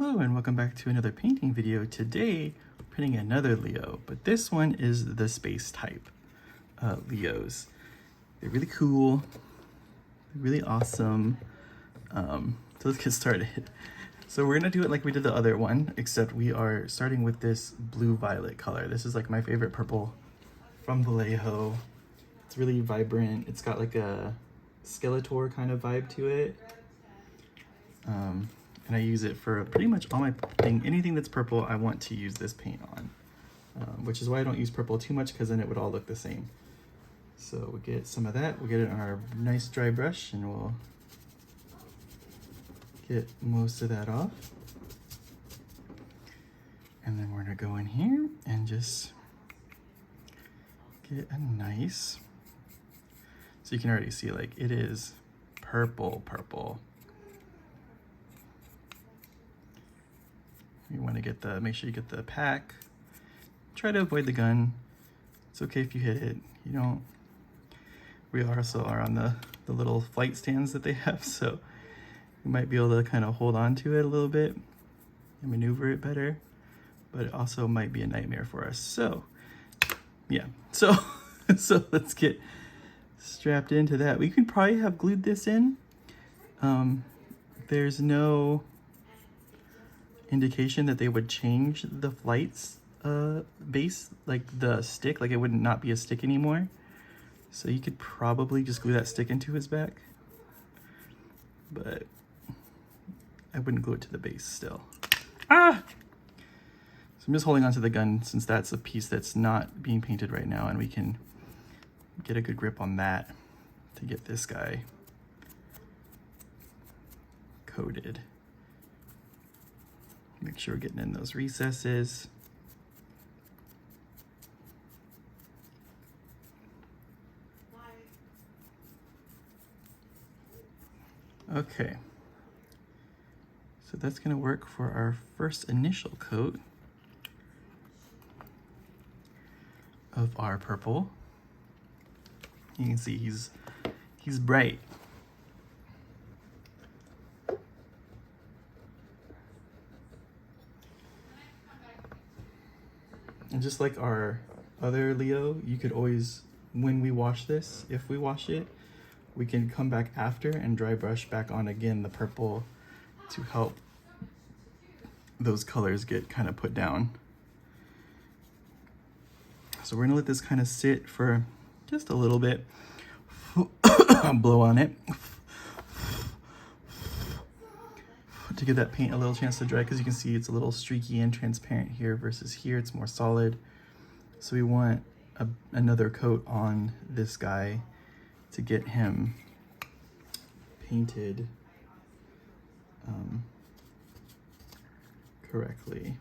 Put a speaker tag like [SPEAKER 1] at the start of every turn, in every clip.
[SPEAKER 1] Hello and welcome back to another painting video. Today we're painting another Leo, but this one is the space type Leos. They're really cool, they're really awesome. So let's get started. So we're gonna do it like we did the other one, except we are starting with this blue-violet color. This is like my favorite purple from Vallejo. It's really vibrant. It's got like a Skeletor kind of vibe to it. And I use it for pretty much all my anything that's purple, I want to use this paint on. Which is why I don't use purple too much, because then it would all look the same. So we'll get some of that, we'll get it on our nice dry brush, and we'll get most of that off. And then we're gonna go in here and just get a nice, so you can already see like it is purple. You want to get the, make sure you get the pack. Try to avoid the gun. It's okay if you hit it. You don't. We also are on the little flight stands that they have, so you might be able to kind of hold on to it a little bit and maneuver it better, but it also might be a nightmare for us. So yeah, so let's get strapped into that. We could probably have glued this in. There's no indication that they would change the flight's base, like the stick, like it would not be a stick anymore. So you could probably just glue that stick into his back, but I wouldn't glue it to the base still. So I'm just holding onto the gun since that's a piece that's not being painted right now, and we can get a good grip on that to get this guy coated. Make sure we're getting in those recesses. Okay, so that's gonna work for our first initial coat of our purple. You can see he's bright. And just like our other Leo, you could always, when we wash this, if we wash it, we can come back after and dry brush back on again the purple to help those colors get kind of put down. So we're gonna let this kind of sit for just a little bit. Blow on it to give that paint a little chance to dry, because you can see it's a little streaky and transparent here versus here it's more solid. So we want another coat on this guy to get him painted correctly.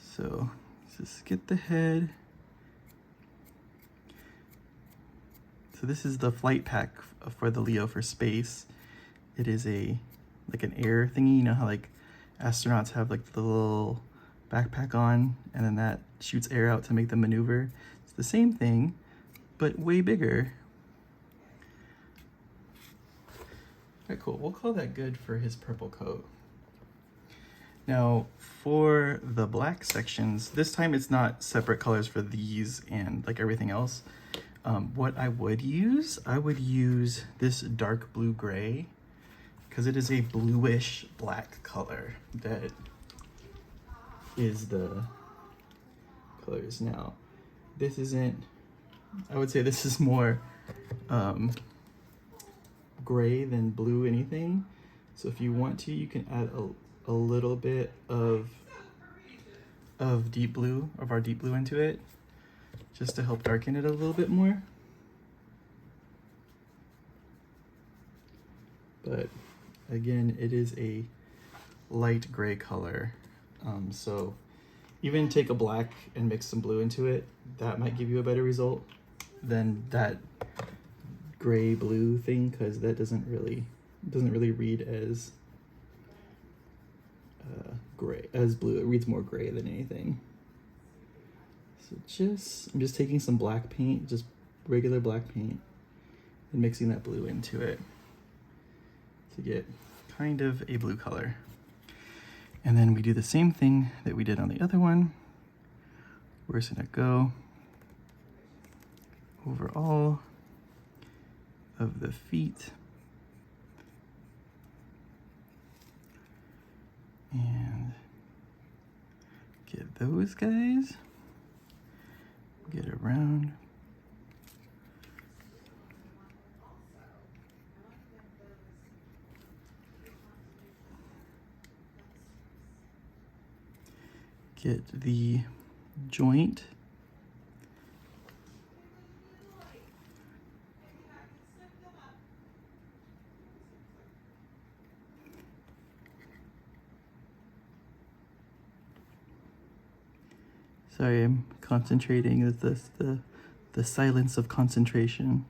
[SPEAKER 1] So let's just get the head. So this is the flight pack for the Leo for space. It is like an air thingy, you know how like astronauts have like the little backpack on and then that shoots air out to make them maneuver. It's the same thing, but way bigger. All right, cool, we'll call that good for his purple coat. Now for the black sections, this time it's not separate colors for these and like everything else. What I would use this dark blue gray, because it is a bluish black color that is the colors. Now this isn't, I would say this is more gray than blue anything. So if you want to, you can add a little bit of deep blue, of our deep blue into it, just to help darken it a little bit more. But again, it is a light gray color. So even take a black and mix some blue into it, that might give you a better result than that gray blue thing, because that doesn't really read as gray, as blue. It reads more gray than anything. So I'm just taking some black paint, just regular black paint, and mixing that blue into it to get kind of a blue color. And then we do the same thing that we did on the other one. We're just gonna go over all of the feet and get those guys, get around. Get the joint. Sorry, I'm concentrating. It's the silence of concentration.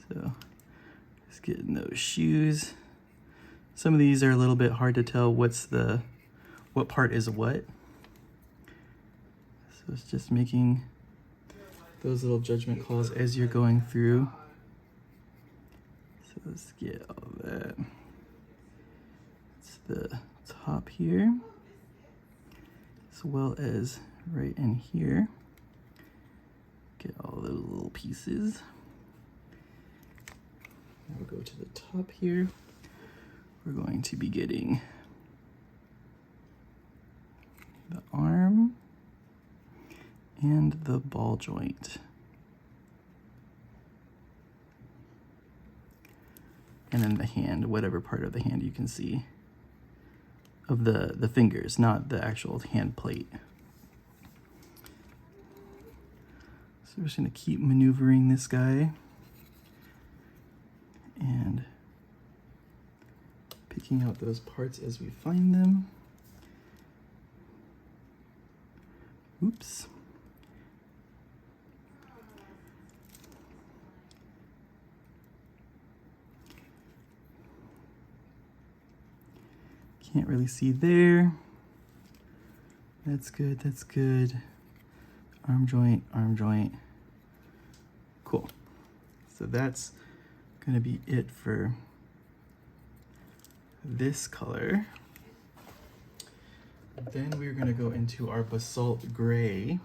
[SPEAKER 1] So just getting those shoes. Some of these are a little bit hard to tell what part is what. So it's just making those little judgment calls as you're going through. So let's get all that. It's the top here, as well as right in here. Get all those little pieces. Now we'll go to the top here. We're going to be getting the arm and the ball joint. And then the hand, whatever part of the hand you can see of the fingers, not the actual hand plate. So we're just gonna keep maneuvering this guy and picking out those parts as we find them. Oops. Can't really see there. That's good, that's good. Arm joint, arm joint. Cool. So that's gonna be it for this color. Then we're gonna go into our basalt gray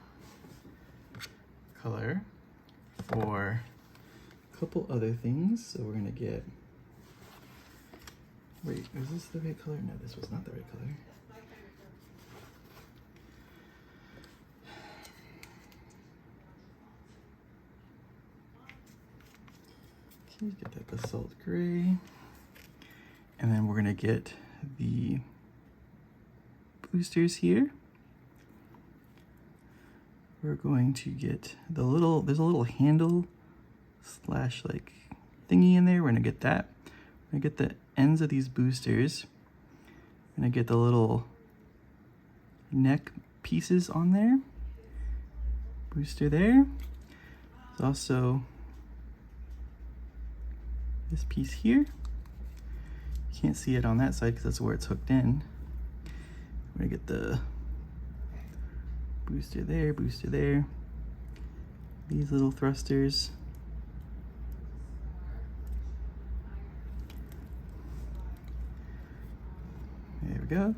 [SPEAKER 1] color for a couple other things. So we're gonna get, wait, is this the right color? No, this was not the right color. Okay, get that basalt gray. And then we're gonna get the boosters here. We're going to get the little, there's a little handle slash like thingy in there. We're gonna get that. We're gonna get the ends of these boosters. We're gonna get the little neck pieces on there. Booster there. There's also this piece here. You can't see it on that side because that's where it's hooked in. We're gonna get the booster there, booster there. These little thrusters. There we go.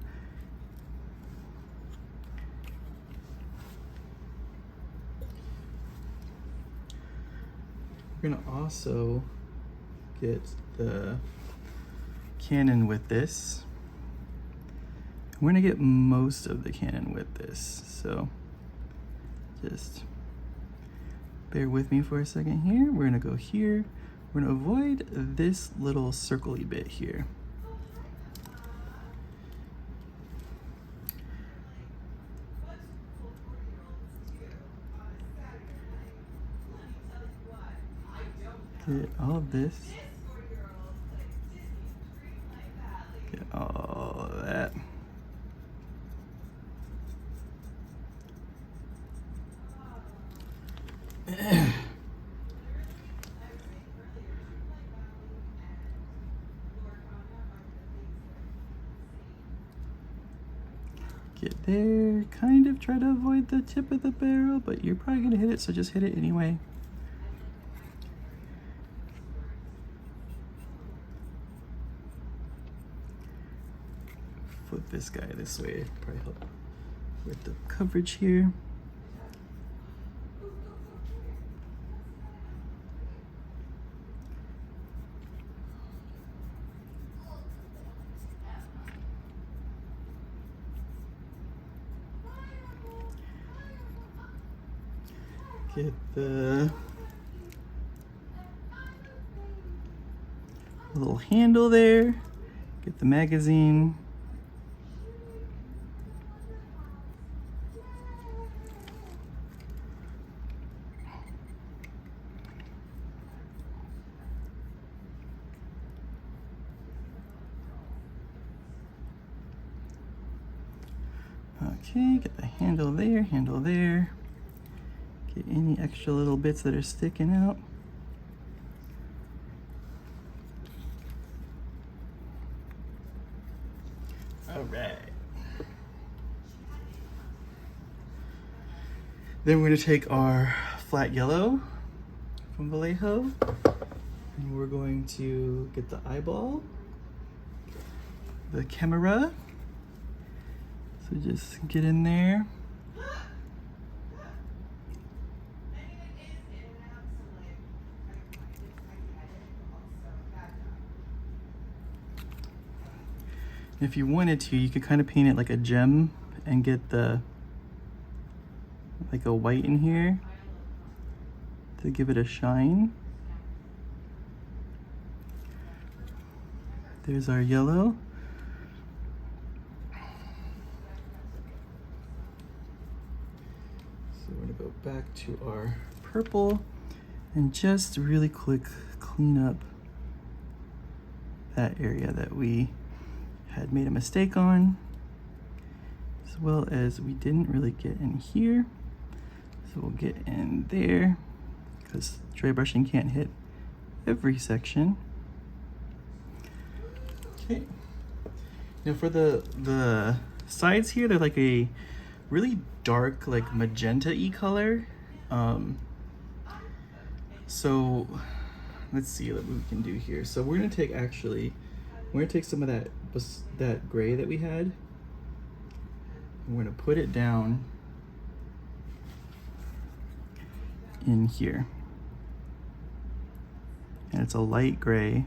[SPEAKER 1] We're gonna also get the cannon with this. We're gonna get most of the cannon with this, so just bear with me for a second here. We're gonna go here. We're gonna avoid this little circle-y bit here. Get all of this. Get all of that. Get there, kind of try to avoid the tip of the barrel, but you're probably gonna hit it, so just hit it anyway. flip this guy this way, probably help with the coverage here. Get the little handle there, get the magazine. Okay, get the handle there. Get any extra little bits that are sticking out. All right. Then we're going to take our flat yellow from Vallejo, and we're going to get the eyeball, the camera. So just get in there. If you wanted to, you could kind of paint it like a gem and get the like a white in here to give it a shine. There's our yellow. So we're gonna go back to our purple and just really quick clean up that area that we had made a mistake on, as well as we didn't really get in here. So we'll get in there because dry brushing can't hit every section. Okay. Now for the sides here, they're like a really dark, like magenta-y color. So let's see what we can do here. So we're gonna take some of that gray that we had, and we're gonna put it down in here. And it's a light gray.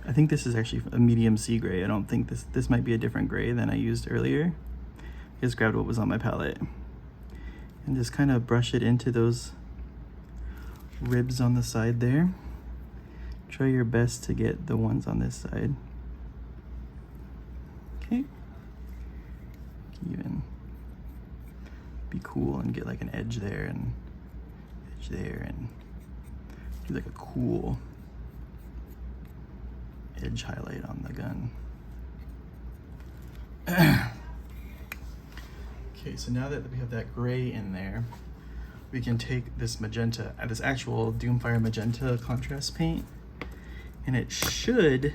[SPEAKER 1] I think this is actually a medium sea gray. I don't think this might be a different gray than I used earlier. I just grabbed what was on my palette and just kind of brush it into those ribs on the side there. Try your best to get the ones on this side. Okay. Even be cool and get like an edge there and do like a cool edge highlight on the gun. Okay, so now that we have that gray in there, we can take this magenta, this actual Doomfire magenta contrast paint, and it should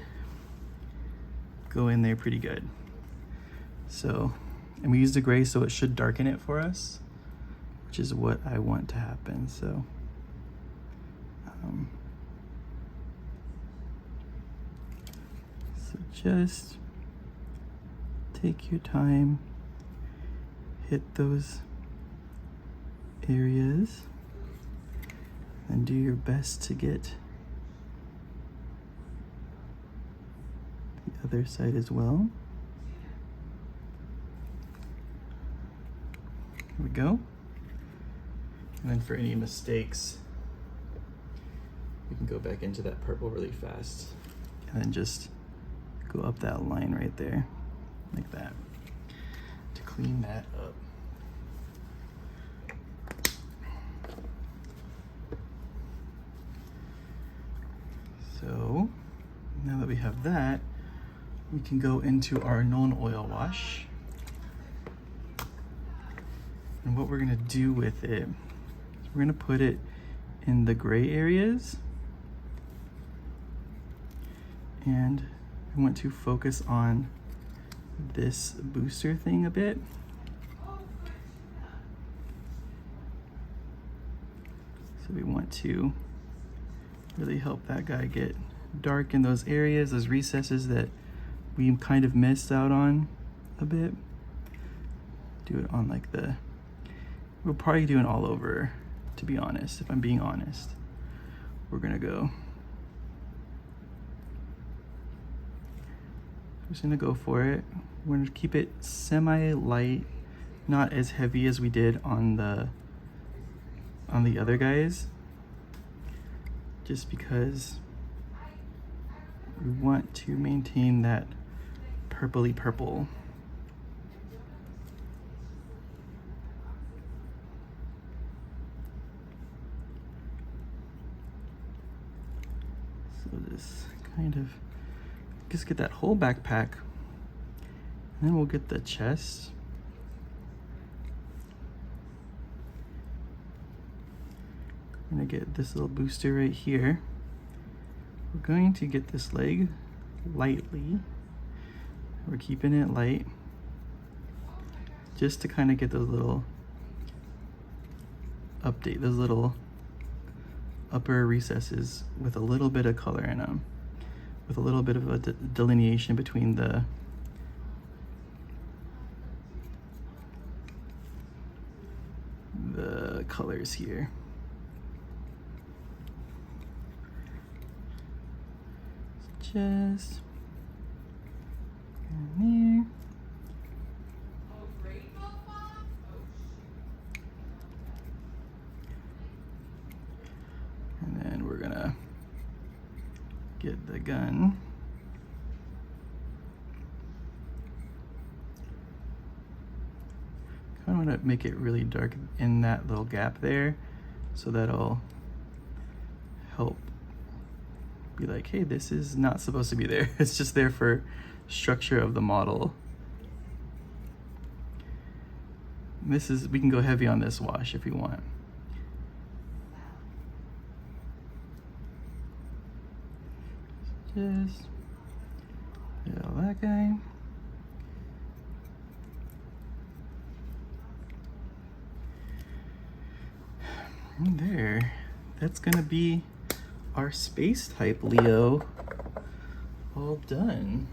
[SPEAKER 1] go in there pretty good. So, and we used the gray, so it should darken it for us, which is what I want to happen. So, so just take your time, hit those areas, and do your best to get the other side as well. Here we go. And then for any mistakes, we can go back into that purple really fast and then just go up that line right there, like that, to clean that up. So now that we have that, we can go into our non-oil wash. And what we're gonna do with it is we're gonna put it in the gray areas. And I want to focus on this booster thing a bit. So we want to really help that guy get dark in those areas, those recesses that we kind of missed out on a bit. Do it on like the, we're probably doing all over, to be honest, if I'm being honest. We're gonna go, I'm just gonna go for it. We're gonna keep it semi-light, not as heavy as we did on the other guys, just because we want to maintain that purpley purple. So this kind of, just get that whole backpack, and then we'll get the chest. I'm gonna get this little booster right here. We're going to get this leg lightly. We're keeping it light just to kind of get those little update, those little upper recesses with a little bit of color in them, with a little bit of a delineation between the colors here. Just in there. And then we're gonna get the gun. I want to make it really dark in that little gap there, so that'll help be like, hey, this is not supposed to be there. It's just there for structure of the model. This is, we can go heavy on this wash if you want. Just get all that guy. And there, that's gonna be our space type Leo all done.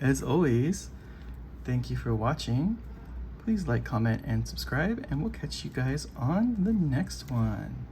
[SPEAKER 1] As always, thank you for watching. Please like, comment, and subscribe, and we'll catch you guys on the next one.